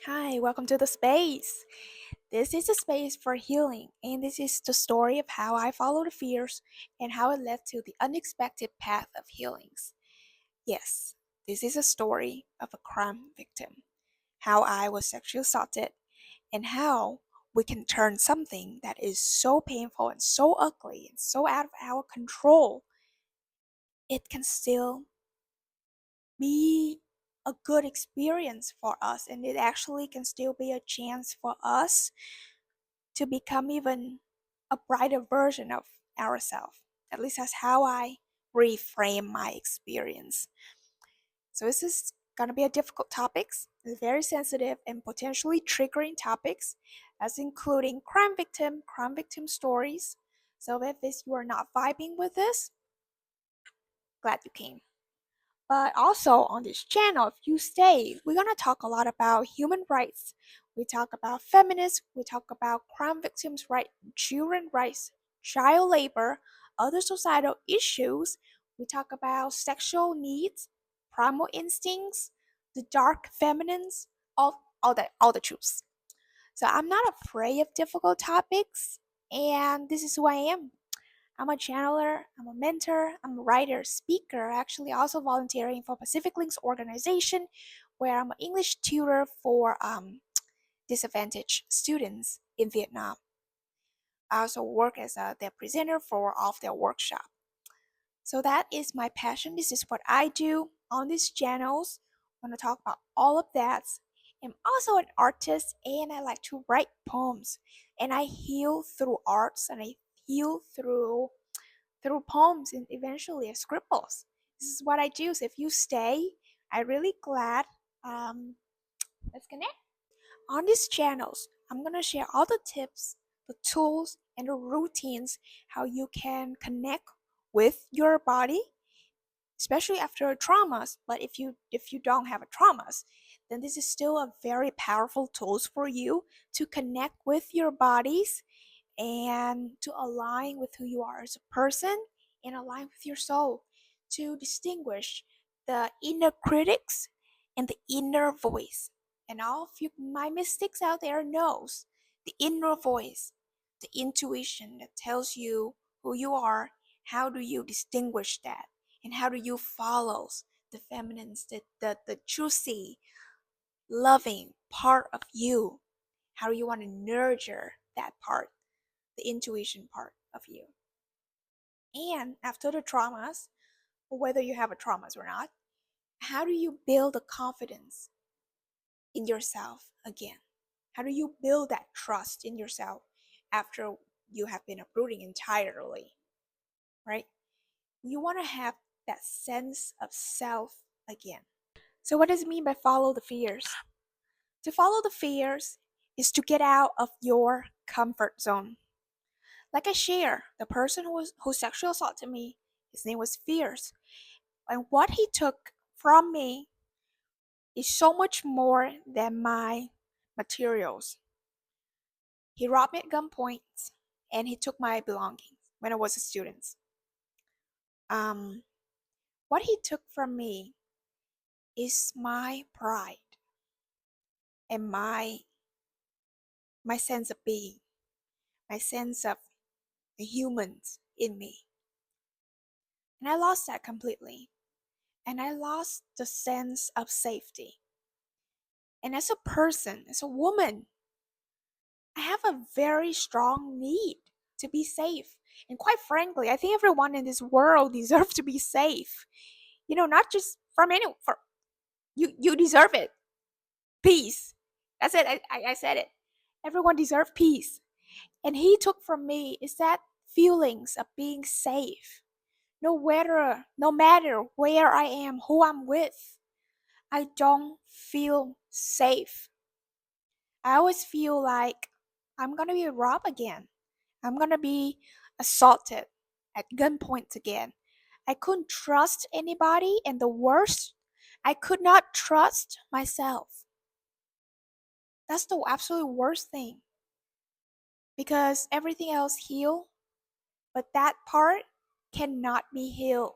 Hi, welcome to the space. This is a space for healing, and this is the story of how I followed the fears and how it led to the unexpected path of healings. Yes, this is a story of a crime victim, how I was sexually assaulted, and how we can turn something that is so painful and so ugly and so out of our control, it can still be a good experience for us, and it actually can still be a chance for us to become even a brighter version of ourselves. At least that's how I reframe my experience. So this is gonna be a difficult topics. It's very sensitive and potentially triggering topics, as including crime victim stories. So if this, you are not vibing with this, glad you came. But also on this channel, if you stay, we're gonna talk a lot about human rights. We talk about feminists, we talk about crime victims' rights, children rights, child labor, other societal issues. We talk about sexual needs, primal instincts, the dark feminines, all the truths. So I'm not afraid of difficult topics, and this is who I am. I'm a channeler, I'm a mentor, I'm a writer, speaker, actually also volunteering for Pacific Links organization where I'm an English tutor for disadvantaged students in Vietnam. I also work as their presenter for all of their workshop. So that is my passion. This is what I do on these channels. I want to talk about all of that. I'm also an artist and I like to write poems. And I heal through arts and I heal through poems and eventually scribbles. This is what I do. So if you stay, I'm really glad. Let's connect. On these channels, I'm gonna share all the tips, the tools, and the routines how you can connect with your body, especially after traumas. But if you don't have a traumas, then this is still a very powerful tools for you to connect with your bodies and to align with who you are as a person and align with your soul to distinguish the inner critics and the inner voice. And all of you, my mystics out there knows the inner voice, the intuition that tells you who you are. How do you distinguish that? And how do you follow the feminines, the juicy, loving part of you? How do you want to nurture that part? The intuition part of you. And after the traumas, whether you have a traumas or not, how do you build the confidence in yourself again? How do you build that trust in yourself after you have been uprooting entirely, right? You want to have that sense of self again. So what does it mean by follow the fears? To follow the fears is to get out of your comfort zone. Like I share, the person who sexually assaulted me, his name was Fierce. And what he took from me is so much more than my materials. He robbed me at gunpoint and he took my belongings when I was a student. Um, what he took from me is my pride and my sense of being, my sense of the humans in me. And I lost that completely. And I lost the sense of safety. And as a person, as a woman, I have a very strong need to be safe. And quite frankly, I think everyone in this world deserves to be safe. You know, not just from anyone. For you deserve it. Peace. That's it. I said it. Everyone deserves peace. And he took from me is that feelings of being safe. No matter where I am, who I'm with, I don't feel safe. I always feel like I'm gonna be robbed again. I'm gonna be assaulted at gunpoint again. I couldn't trust anybody, and the worst, I could not trust myself. That's the absolute worst thing because everything else healed, but that part cannot be healed.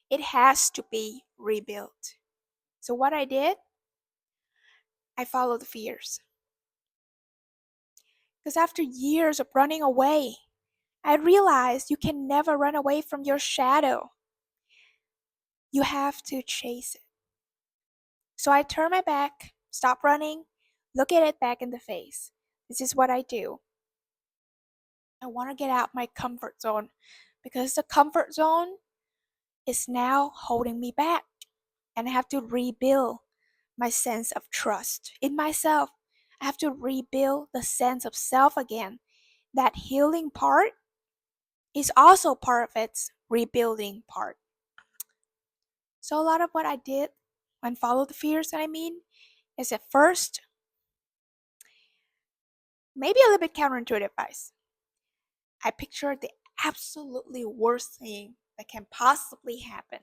It has to be rebuilt. So what I did, I followed the fears. Because after years of running away, I realized you can never run away from your shadow. You have to chase it. So I turn my back, stop running, look at it back in the face. This is what I do. I want to get out my comfort zone because the comfort zone is now holding me back. And I have to rebuild my sense of trust in myself. I have to rebuild the sense of self again. That healing part is also part of its rebuilding part. So a lot of what I did when follow the fears that I mean is at first maybe a little bit counterintuitive advice. I pictured the absolutely worst thing that can possibly happen.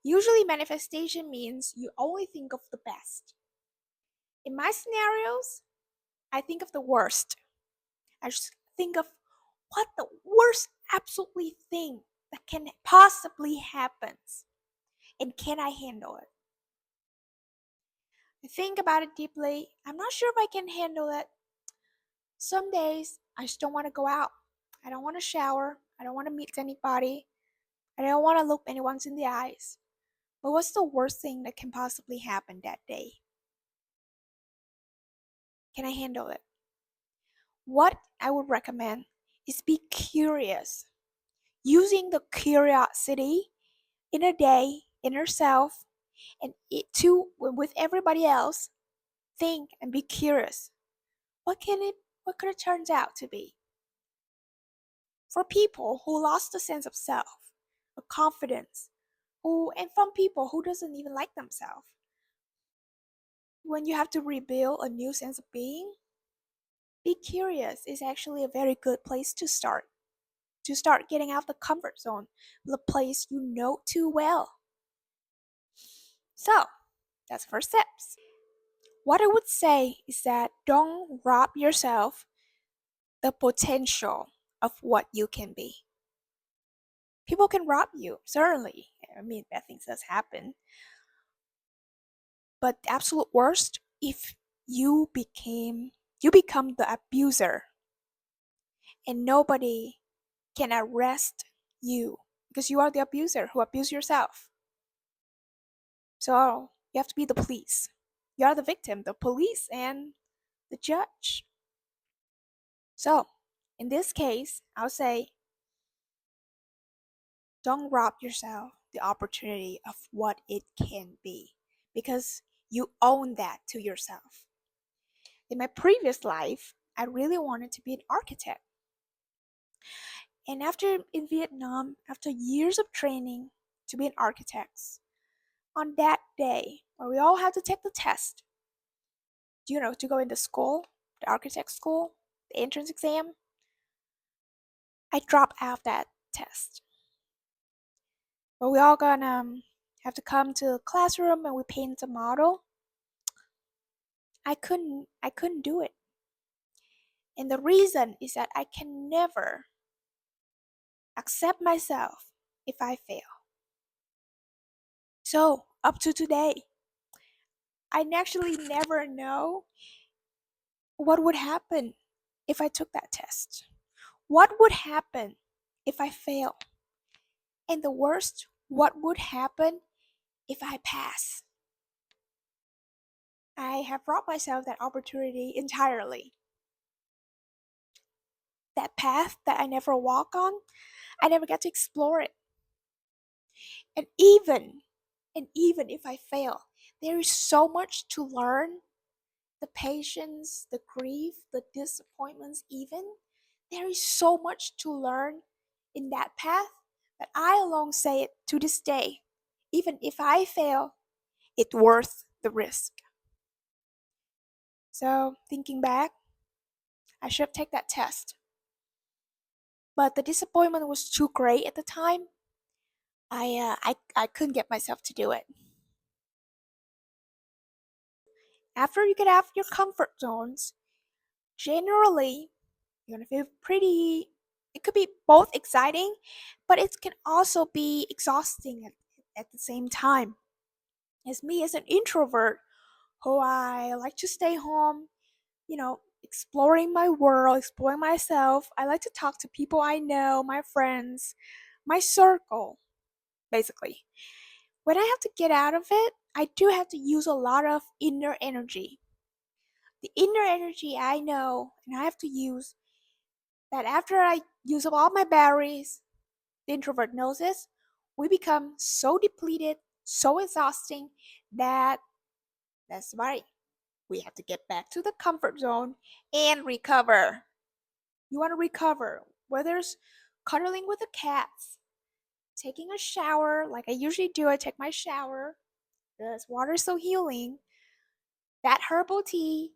Usually manifestation means you only think of the best. In my scenarios, I think of the worst. I just think of what the worst absolutely thing that can possibly happen and can I handle it? I think about it deeply. I'm not sure if I can handle it. Some days I just don't want to go out. I don't want to shower. I don't want to meet anybody. I don't want to look anyone in the eyes. But what's the worst thing that can possibly happen that day? Can I handle it? What I would recommend is be curious. Using the curiosity in a day, in yourself, and it too with everybody else, think and be curious. What could it turn out to be? For people who lost the sense of self, of confidence, and from people who doesn't even like themselves. When you have to rebuild a new sense of being, be curious is actually a very good place to start. To start getting out of the comfort zone, the place you know too well. So, that's first steps. What I would say is that don't rob yourself the potential of what you can be. People can rob you, certainly. I mean, bad things does happen. But the absolute worst, if you become the abuser and nobody can arrest you because you are the abuser who abused yourself. So you have to be the police. You are the victim, the police, and the judge. So in this case, I'll say don't rob yourself the opportunity of what it can be because you own that to yourself. In my previous life, I really wanted to be an architect. And after in Vietnam, after years of training to be an architect, on that day where we all had to take the test, to go into school, the architect school, the entrance exam, I dropped out that test. Where we all gonna have to come to the classroom and we paint a model. I couldn't do it. And the reason is that I can never accept myself if I fail. So, up to today, I actually never know what would happen if I took that test. What would happen if I fail? And the worst, what would happen if I pass? I have robbed myself that opportunity entirely. That path that I never walk on, I never get to explore it. And even if I fail, there is so much to learn. The patience, the grief, the disappointments, even there is so much to learn in that path that I alone say it to this day. Even if I fail, it's worth the risk. So thinking back, I should have taken that test. But the disappointment was too great at the time. I couldn't get myself to do it. After you get out of your comfort zones, generally you're gonna feel pretty. It could be both exciting, but it can also be exhausting at the same time. As me, as an introvert who I like to stay home, exploring my world, exploring myself. I like to talk to people I know, my friends, my circle, basically. When I have to get out of it, I do have to use a lot of inner energy. The inner energy I know and I have to use that after I use up all my batteries, the introvert knows this, we become so depleted, so exhausting that that's right. We have to get back to the comfort zone and recover. You want to recover, whether it's cuddling with the cats, taking a shower like I usually do. I take my shower because water is so healing. That herbal tea,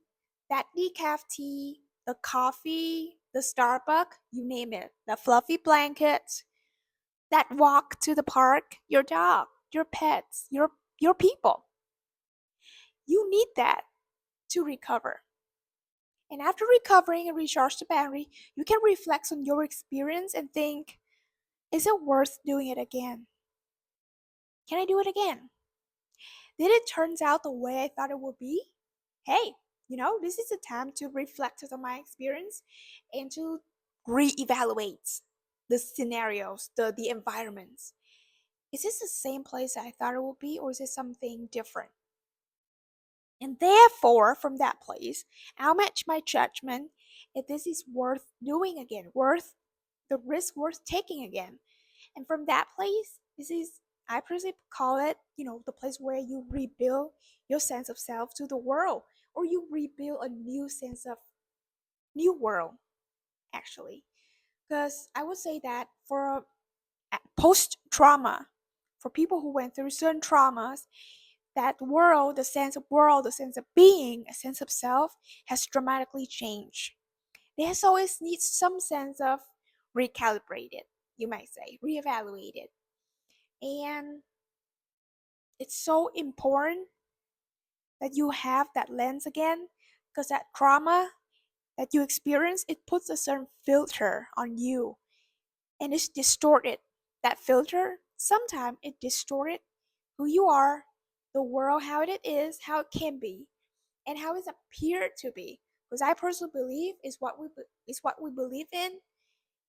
that decaf tea, the coffee, the Starbucks, you name it, the fluffy blankets, that walk to the park, your dog, your pets, your people. You need that to recover. And after recovering and recharge the battery, you can reflect on your experience and think, is it worth doing it again? Can I do it again? Did it turn out the way I thought it would be? Hey, this is a time to reflect on my experience and to reevaluate the scenarios, the environments. Is this the same place I thought it would be, or is it something different? And therefore, from that place, I'll match my judgment if this is worth doing again, worth the risk worth taking again. And from that place, this is, I personally call it, the place where you rebuild your sense of self to the world, or you rebuild a new sense of new world, actually. Because I would say that for post trauma, for people who went through certain traumas, that world, the sense of being, a sense of self has dramatically changed. There's always needs some sense of recalibrated, you might say, reevaluated. And it's so important that you have that lens again, because that trauma that you experience, it puts a certain filter on you and it's distorted. That filter, sometimes it distorted who you are, the world, how it is, how it can be, and how it's appeared to be. Because I personally believe is what we believe in,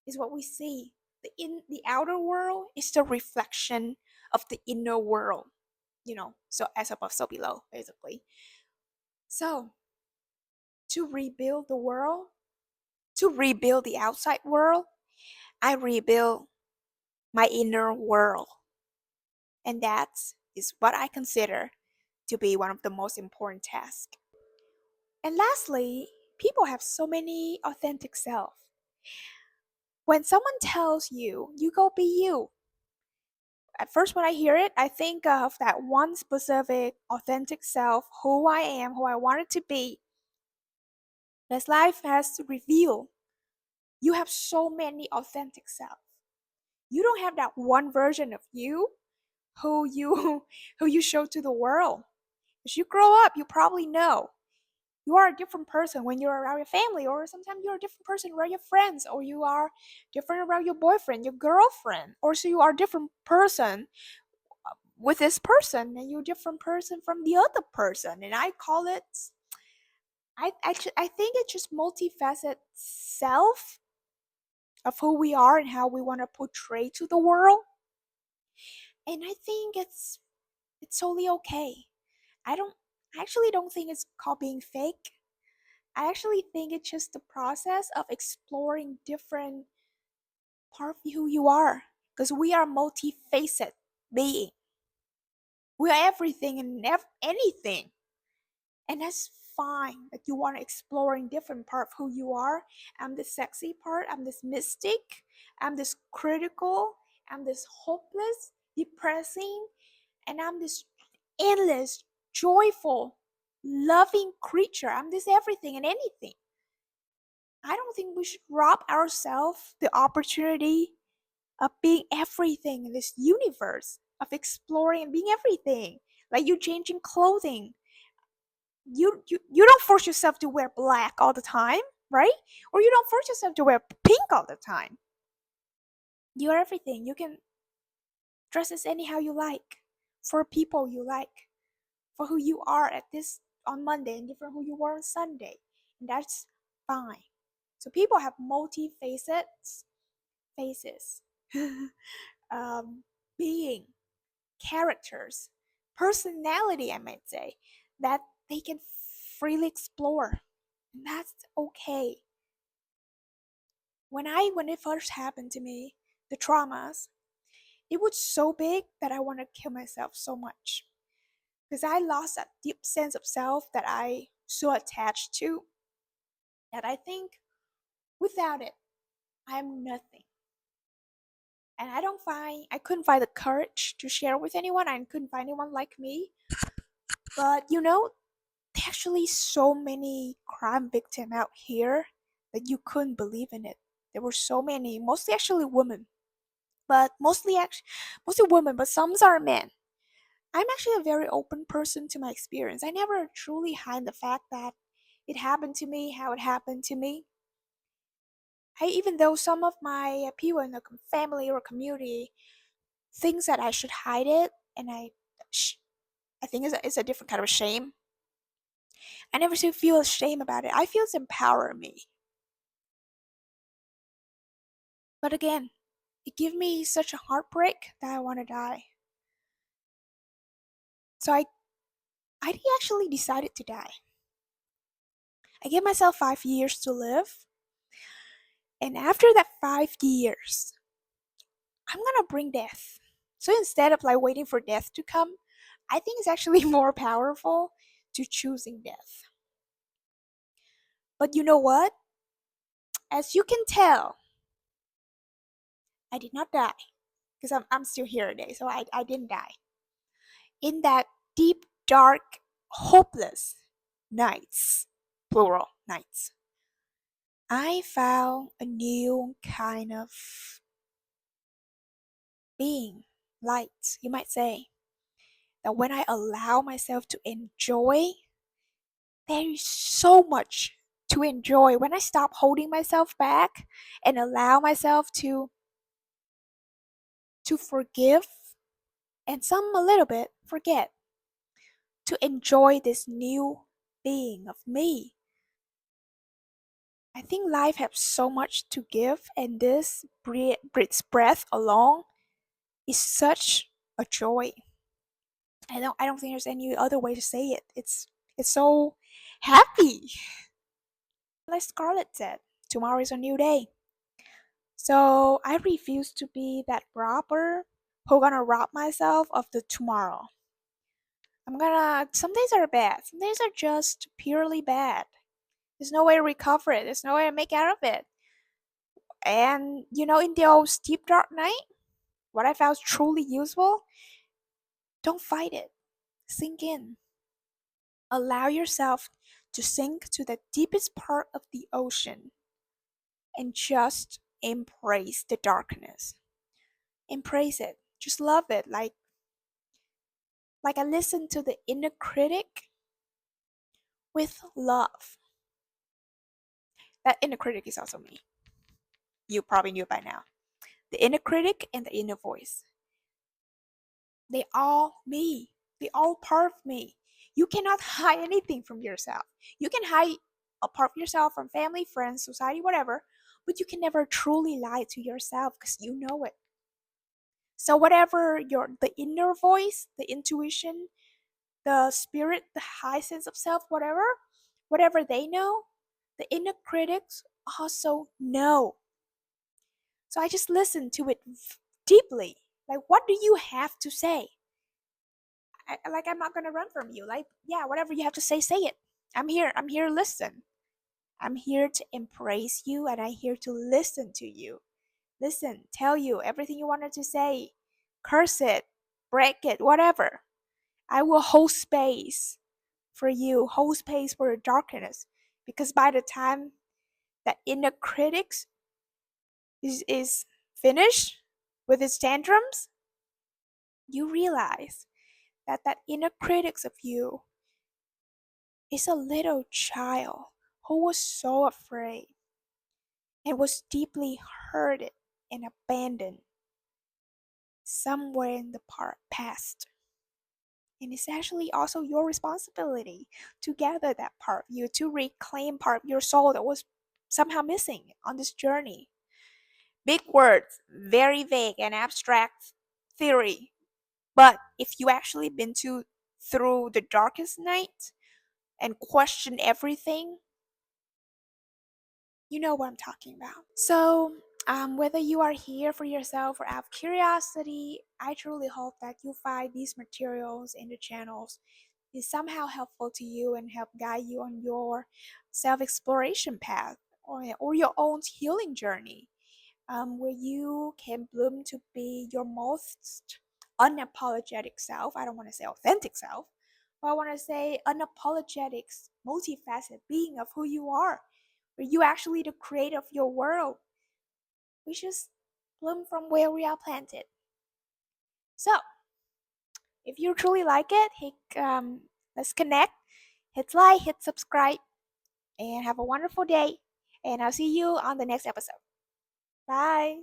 is what we see. The outer world is the reflection of the inner world. So as above, so below, basically. So to rebuild the world, to rebuild the outside world, I rebuild my inner world. And that is what I consider to be one of the most important tasks. And lastly, people have so many authentic self. When someone tells you, you go be you. At first, when I hear it, I think of that one specific authentic self, who I am, who I wanted to be. As life has revealed, you have so many authentic selves. You don't have that one version of you who you who you show to the world. As you grow up, you probably know you are a different person when you're around your family, or sometimes you're a different person around your friends, or you are different around your boyfriend, your girlfriend, or so you are a different person with this person, and you're a different person from the other person. And I call it, I think it's just multifaceted self of who we are and how we want to portray to the world. And I think it's totally okay. I don't I actually don't think it's called being fake. I actually think it's just the process of exploring different part of who you are, because we are multifaceted being. We are everything and anything, and that's fine. That you want to explore in different part of who you are. I'm this sexy part. I'm this mystic. I'm this critical. I'm this hopeless, depressing, and I'm this endless, joyful, loving creature. I'm this everything and anything. I don't think we should rob ourselves the opportunity of being everything in this universe, of exploring and being everything. Like you changing clothing. You don't force yourself to wear black all the time, right? Or you don't force yourself to wear pink all the time. You're everything. You can dress as anyhow you like, for people you like, for who you are at this on Monday and different who you were on Sunday. And that's fine. So people have faces, um, being, characters, personality, I might say, that they can freely explore. And that's okay. When it first happened to me, the traumas, it was so big that I want to kill myself so much. Because I lost that deep sense of self that I so attached to that I think without it, I'm nothing. And I couldn't find the courage to share with anyone. I couldn't find anyone like me. But there are actually so many crime victims out here that you couldn't believe in it. There were so many, mostly actually women, but mostly women, but some are men. I'm actually a very open person to my experience. I never truly hide the fact that it happened to me, how it happened to me. Even though some of my people in the family or community thinks that I should hide it, and I think it's a different kind of shame. I never feel shame about it. I feel it's empowering me. But again, it gave me such a heartbreak that I want to die. So I actually decided to die. I gave myself 5 years to live, and after that 5 years, I'm gonna bring death. So instead of like waiting for death to come, I think it's actually more powerful to choosing death. But you know what? As you can tell, I did not die because I'm still here today. So I didn't die. In that deep, dark, hopeless nights, plural nights, I found a new kind of being, light, you might say. That when I allow myself to enjoy, there is so much to enjoy. When I stop holding myself back and allow myself to forgive and some a little bit forget, to enjoy this new being of me. I think life has so much to give, and this breath alone is such a joy. I don't think there's any other way to say it. It's so happy. Like Scarlett said, tomorrow is a new day. So I refuse to be that robber who gonna rob myself of the tomorrow. Some days are bad. Some days are just purely bad. There's no way to recover it. There's no way to make out of it. And in the old steep dark night, what I found truly useful, don't fight it. Sink in. Allow yourself to sink to the deepest part of the ocean and just embrace the darkness. Embrace it. Just love it. Like I listen to the inner critic with love. That inner critic is also me. You probably knew by now. The inner critic and the inner voice. They all me. They all part of me. You cannot hide anything from yourself. You can hide a part of yourself from family, friends, society, whatever, but you can never truly lie to yourself because you know it. So whatever the inner voice, the intuition, the spirit, the high sense of self, whatever they know, the inner critics also know. So I just listen to it deeply. Like, what do you have to say? I'm not gonna run from you. Like, yeah, whatever you have to say, say it. I'm here. I'm here to listen. I'm here to embrace you, and I'm here to listen to you. Listen, tell you everything you wanted to say. Curse it, break it, whatever. I will hold space for you, hold space for your darkness. Because by the time that inner critics is finished with its tantrums, you realize that inner critics of you is a little child who was so afraid and was deeply hurted and abandoned somewhere in the past. And it's actually also your responsibility to gather that part of you, to reclaim part of your soul that was somehow missing on this journey. Big words, very vague and abstract theory. But if you actually been through the darkest night and question everything, you know what I'm talking about. So, whether you are here for yourself or out of curiosity, I truly hope that you find these materials in the channels is somehow helpful to you and help guide you on your self exploration path, or your own healing journey, where you can bloom to be your most unapologetic self. I don't want to say authentic self, but I want to say unapologetic, multifaceted being of who you are, where you actually the creator of your world. We just bloom from where we are planted. So, if you truly like it, let's connect. Hit like, hit subscribe, and have a wonderful day. And I'll see you on the next episode. Bye.